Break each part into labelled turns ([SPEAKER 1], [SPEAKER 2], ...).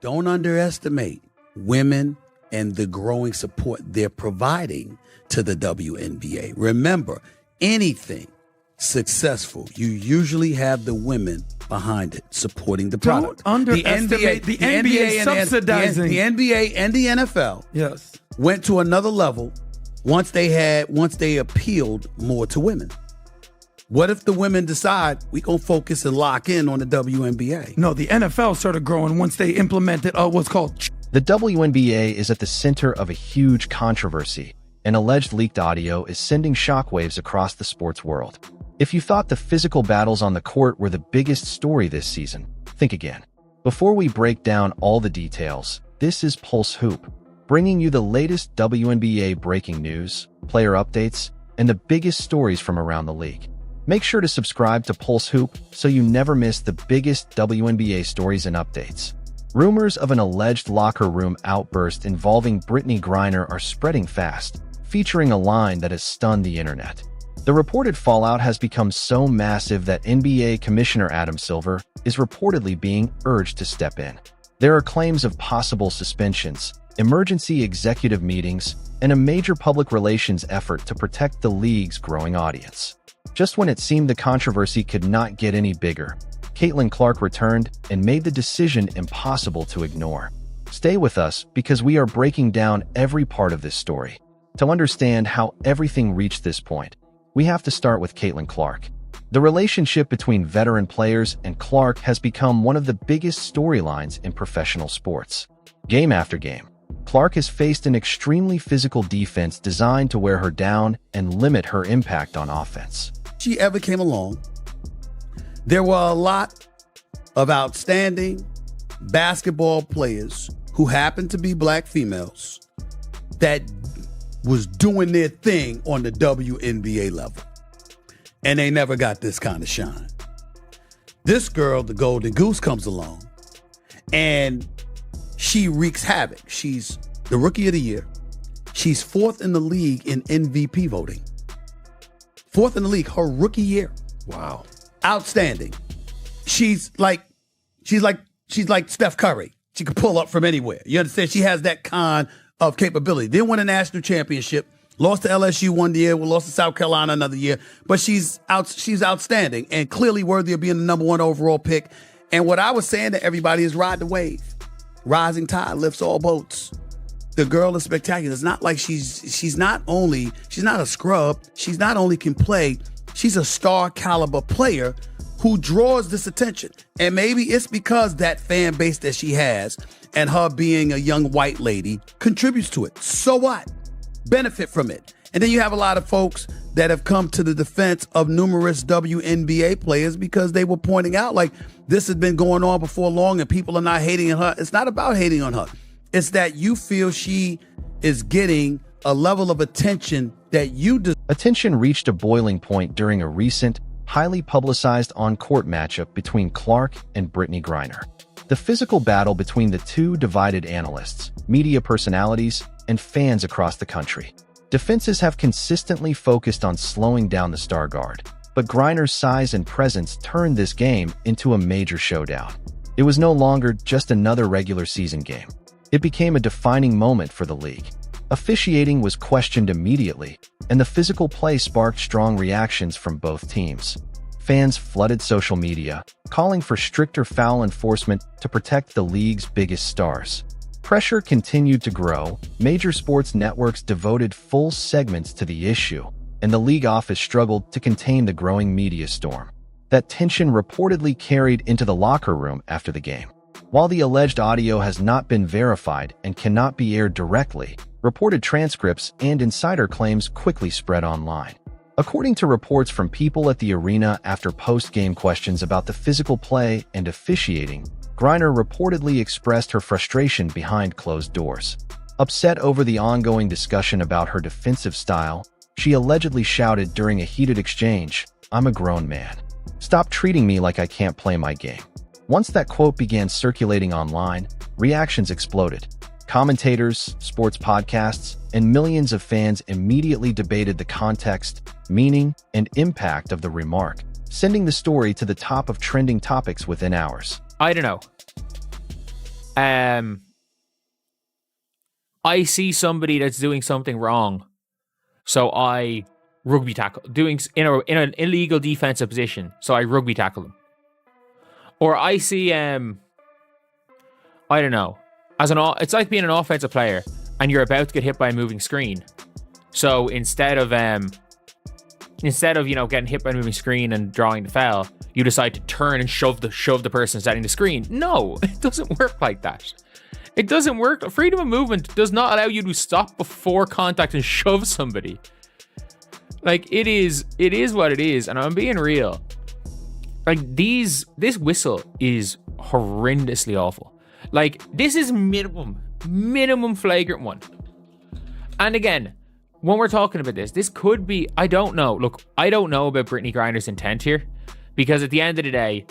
[SPEAKER 1] Don't underestimate women and the growing support they're providing to the WNBA. Remember, anything successful, you usually have the women behind it supporting the product.
[SPEAKER 2] Don't underestimate the NBA subsidizing.
[SPEAKER 1] The NBA and the NFL went to another level once they appealed more to women. What if the women decide we gonna focus and lock in on the WNBA?
[SPEAKER 2] No, the NFL started growing once they implemented what's called.
[SPEAKER 3] The WNBA is at the center of a huge controversy. An alleged leaked audio is sending shockwaves across the sports world. If you thought the physical battles on the court were the biggest story this season, think again. Before we break down all the details, this is Pulse Hoop, bringing you the latest WNBA breaking news, player updates, and the biggest stories from around the league. Make sure to subscribe to Pulse Hoop so you never miss the biggest WNBA stories and updates. Rumors of an alleged locker room outburst involving Brittney Griner are spreading fast, featuring a line that has stunned the internet. The reported fallout has become so massive that NBA Commissioner Adam Silver is reportedly being urged to step in. There are claims of possible suspensions, emergency executive meetings, and a major public relations effort to protect the league's growing audience. Just when it seemed the controversy could not get any bigger, Griner-Clark returned and made the decision impossible to ignore. Stay with us because we are breaking down every part of this story. To understand how everything reached this point, we have to start with Griner-Clark. The relationship between veteran players and Clark has become one of the biggest storylines in professional sports. Game after game, Clark has faced an extremely physical defense designed to wear her down and limit her impact on offense.
[SPEAKER 1] She ever came along, there were a lot of outstanding basketball players who happened to be black females that was doing their thing on the WNBA level. And they never got this kind of shine. This girl, the Golden Goose, comes along and she wreaks havoc. She's the Rookie of the Year. She's 4th in the league in MVP voting. 4th in the league, her rookie year.
[SPEAKER 2] Wow.
[SPEAKER 1] Outstanding. She's like Steph Curry. She can pull up from anywhere. You understand? She has that kind of capability. Didn't win a national championship. Lost to LSU one year. We lost to South Carolina another year. But she's outstanding and clearly worthy of being the number 1 overall pick. And what I was saying to everybody is ride the wave. Rising tide lifts all boats. The girl is spectacular. It's not like she's not a scrub. She's not only can play, she's a star caliber player who draws this attention. And maybe it's because that fan base that she has and her being a young white lady contributes to it. So what? Benefit from it. And then you have a lot of folks that have come to the defense of numerous WNBA players because they were pointing out like this has been going on before long and people are not hating on her. It's not about hating on her. It's that you feel she is getting a level of attention that you deserve.
[SPEAKER 3] Attention reached a boiling point during a recent, highly publicized on-court matchup between Clark and Brittney Griner. The physical battle between the two divided analysts, media personalities, and fans across the country. Defenses have consistently focused on slowing down the star guard, but Griner's size and presence turned this game into a major showdown. It was no longer just another regular season game. It became a defining moment for the league. Officiating was questioned immediately, and the physical play sparked strong reactions from both teams. Fans flooded social media, calling for stricter foul enforcement to protect the league's biggest stars. Pressure continued to grow, major sports networks devoted full segments to the issue, and the league office struggled to contain the growing media storm. That tension reportedly carried into the locker room after the game. While the alleged audio has not been verified and cannot be aired directly, reported transcripts and insider claims quickly spread online. According to reports from people at the arena after post-game questions about the physical play and officiating, Griner reportedly expressed her frustration behind closed doors. Upset over the ongoing discussion about her defensive style, she allegedly shouted during a heated exchange, "I'm a grown man. Stop treating me like I can't play my game." Once that quote began circulating online, reactions exploded. Commentators, sports podcasts, and millions of fans immediately debated the context, meaning, and impact of the remark, sending the story to the top of trending topics within hours.
[SPEAKER 4] I don't know. I see somebody that's doing something wrong, so I rugby tackle, doing in an illegal defensive position, so I rugby tackle them. Or I see, I don't know, it's like being an offensive player and you're about to get hit by a moving screen. So instead of getting hit by a moving screen and drawing the foul, you decide to turn and shove the person setting the screen. No, it doesn't work like that. It doesn't work. Freedom of movement does not allow you to stop before contact and shove somebody. Like, it is what it is, and I'm being real. Like, this whistle is horrendously awful. Like, this is minimum flagrant one. And again, when we're talking about this could be, I don't know. Look, I don't know about Brittney Griner's intent here, because at the end of the day,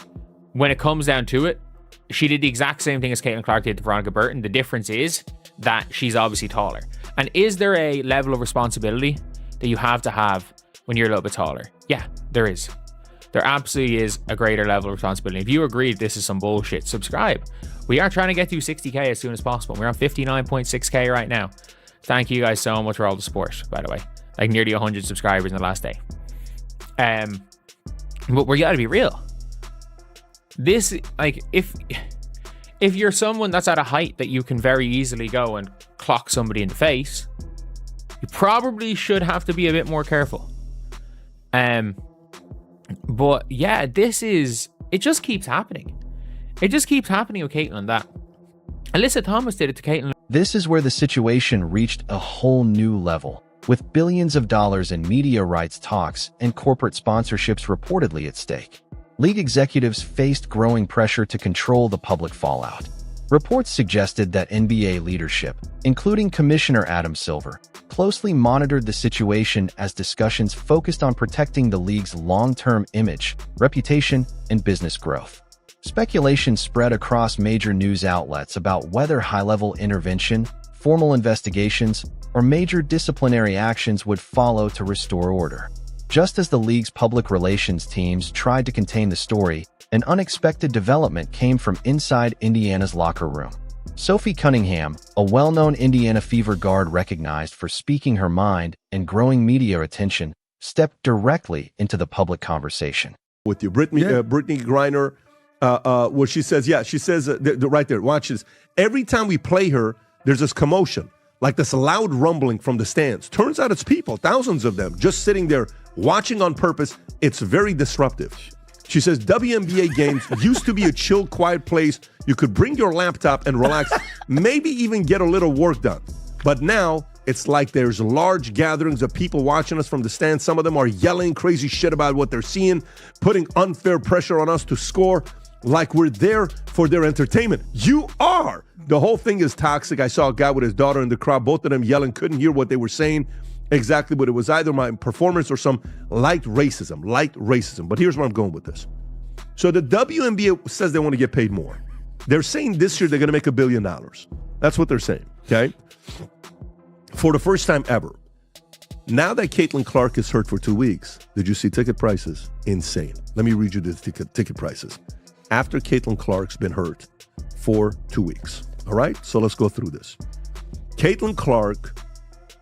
[SPEAKER 4] when it comes down to it, she did the exact same thing as Griner-Clark did to Veronica Burton. The difference is that she's obviously taller. And is there a level of responsibility that you have to have when you're a little bit taller? Yeah, there is. There absolutely is a greater level of responsibility. If you agree this is some bullshit, subscribe. We are trying to get to 60k as soon as possible. We're on 59.6k right now. Thank you guys so much for all the support, by the way. Like, nearly 100 subscribers in the last day. But we gotta be real. This, like, if you're someone that's at a height that you can very easily go and clock somebody in the face, you probably should have to be a bit more careful. But yeah, it just keeps happening. It just keeps happening with Caitlin, that. Alyssa Thomas did it to Caitlin.
[SPEAKER 3] This is where the situation reached a whole new level, with billions of dollars in media rights talks and corporate sponsorships reportedly at stake. League executives faced growing pressure to control the public fallout. Reports suggested that NBA leadership, including Commissioner Adam Silver, closely monitored the situation as discussions focused on protecting the league's long-term image, reputation, and business growth. Speculation spread across major news outlets about whether high-level intervention, formal investigations, or major disciplinary actions would follow to restore order. Just as the league's public relations teams tried to contain the story, an unexpected development came from inside Indiana's locker room. Sophie Cunningham, a well-known Indiana Fever guard recognized for speaking her mind and growing media attention, stepped directly into the public conversation.
[SPEAKER 5] With you, Brittney Griner, where she says, right there, watch this. Every time we play her, there's this commotion, like this loud rumbling from the stands. Turns out it's people, thousands of them, just sitting there watching on purpose. It's very disruptive. She says WNBA games used to be a chill, quiet place. You could bring your laptop and relax, maybe even get a little work done. But now it's like there's large gatherings of people watching us from the stands. Some of them are yelling crazy shit about what they're seeing, putting unfair pressure on us to score, like we're there for their entertainment. You are. The whole thing is toxic. I saw a guy with his daughter in the crowd, both of them yelling, couldn't hear what they were saying exactly, but it was either my performance or some light racism. But here's where I'm going with this. So the WNBA says they want to get paid more. They're saying this year they're going to make $1 billion. That's what they're saying, okay? For the first time ever. Now that Griner-Clark is hurt for 2 weeks, did you see ticket prices? Insane. Let me read you the ticket prices. After Griner-Clark's been hurt for 2 weeks. All right? So let's go through this. Griner-Clark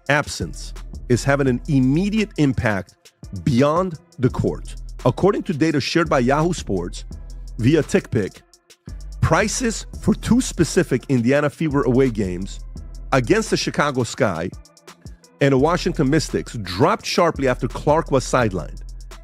[SPEAKER 5] absence is having an immediate impact beyond the court. According to data shared by Yahoo Sports via TickPick, prices for 2 specific Indiana Fever away games against the Chicago Sky and the Washington Mystics dropped sharply after Clark was sidelined.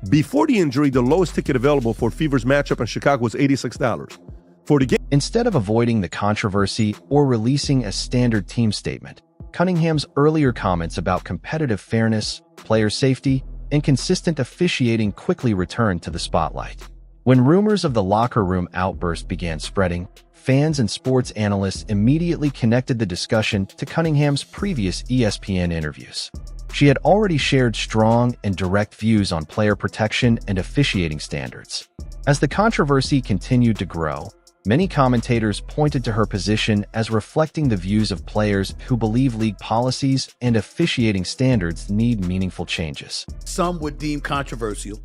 [SPEAKER 5] Before the injury, the lowest ticket available for Fever's matchup in Chicago was $86. For the game,
[SPEAKER 3] instead of avoiding the controversy or releasing a standard team statement, Cunningham's earlier comments about competitive fairness, player safety, and consistent officiating quickly returned to the spotlight. When rumors of the locker room outburst began spreading, fans and sports analysts immediately connected the discussion to Cunningham's previous ESPN interviews. She had already shared strong and direct views on player protection and officiating standards. As the controversy continued to grow, many commentators pointed to her position as reflecting the views of players who believe league policies and officiating standards need meaningful changes.
[SPEAKER 1] Some would deem controversial.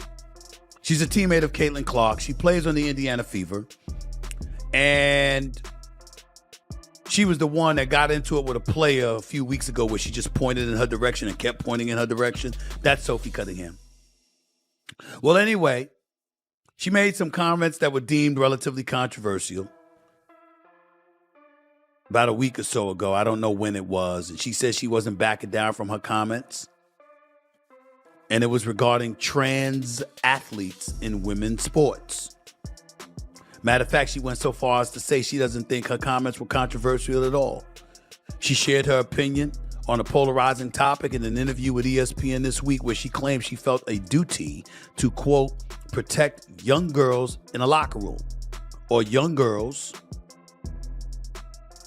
[SPEAKER 1] She's a teammate of Griner-Clark. She plays on the Indiana Fever. And She was the one that got into it with a player a few weeks ago where she just pointed in her direction and kept pointing in her direction. That's Sophie Cunningham. Well, anyway, she made some comments that were deemed relatively controversial about a week or so ago. I don't know when it was. And she said she wasn't backing down from her comments. And it was regarding trans athletes in women's sports. Matter of fact, she went so far as to say she doesn't think her comments were controversial at all. She shared her opinion on a polarizing topic in an interview with ESPN this week where she claimed she felt a duty to, quote, protect young girls in a locker room or young girls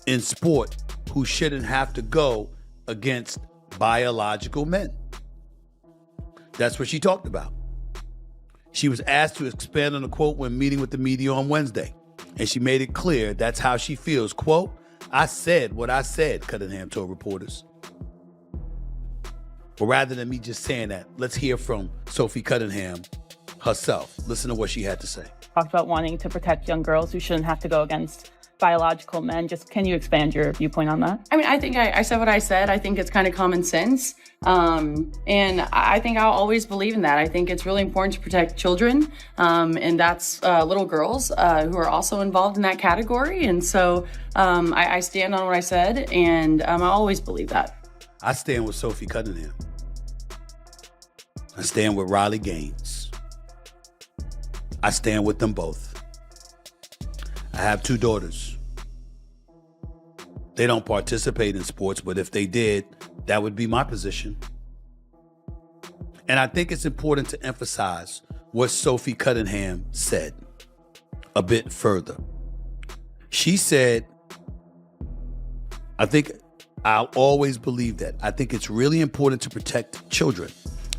[SPEAKER 1] in sport who shouldn't have to go against biological men. That's what she talked about. She was asked to expand on the quote when meeting with the media on Wednesday, and she made it clear that's how she feels. Quote, I said what I said, Cunningham told reporters. But rather than me just saying that, let's hear from Sophie Cunningham herself. Listen to what she had to say.
[SPEAKER 6] Talked about wanting to protect young girls who shouldn't have to go against biological men. Just can you expand your viewpoint on that?
[SPEAKER 7] I mean, I think I said what I said. I think it's kind of common sense. And I think I'll always believe in that. I think it's really important to protect children. And that's little girls who are also involved in that category. And so I stand on what I said, and I always believe that.
[SPEAKER 1] I stand with Sophie Cunningham. I stand with Riley Gaines. I stand with them both. I have 2 daughters. They don't participate in sports, but if they did, that would be my position. And I think it's important to emphasize what Sophie Cunningham said a bit further. She said, I think I'll always believe that. I think it's really important to protect children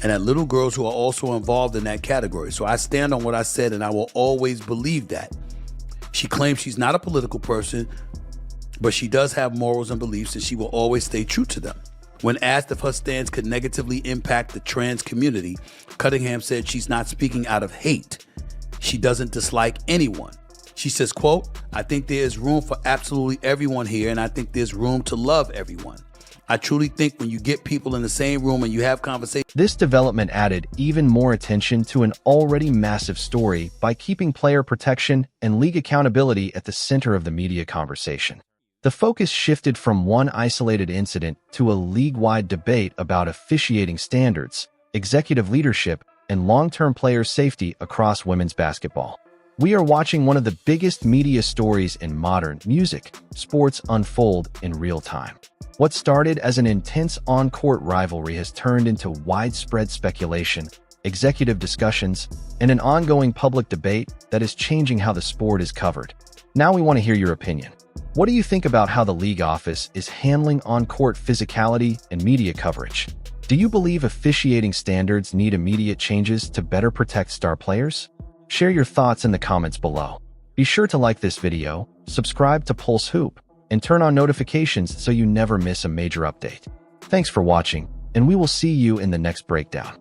[SPEAKER 1] and that little girls who are also involved in that category. So I stand on what I said, and I will always believe that. She claims she's not a political person, but she does have morals and beliefs, and she will always stay true to them. When asked if her stance could negatively impact the trans community, Cunningham said she's not speaking out of hate. She doesn't dislike anyone. She says, quote, I think there is room for absolutely everyone here, and I think there's room to love everyone. I truly think when you get people in the same room and you have conversations.
[SPEAKER 3] This development added even more attention to an already massive story by keeping player protection and league accountability at the center of the media conversation. The focus shifted from one isolated incident to a league-wide debate about officiating standards, executive leadership, and long-term player safety across women's basketball. We are watching one of the biggest media stories in modern music sports unfold in real time. What started as an intense on-court rivalry has turned into widespread speculation, executive discussions, and an ongoing public debate that is changing how the sport is covered. Now we want to hear your opinion. What do you think about how the league office is handling on-court physicality and media coverage? Do you believe officiating standards need immediate changes to better protect star players? Share your thoughts in the comments below. Be sure to like this video, subscribe to Pulse Hoop, and turn on notifications so you never miss a major update. Thanks for watching, and we will see you in the next breakdown.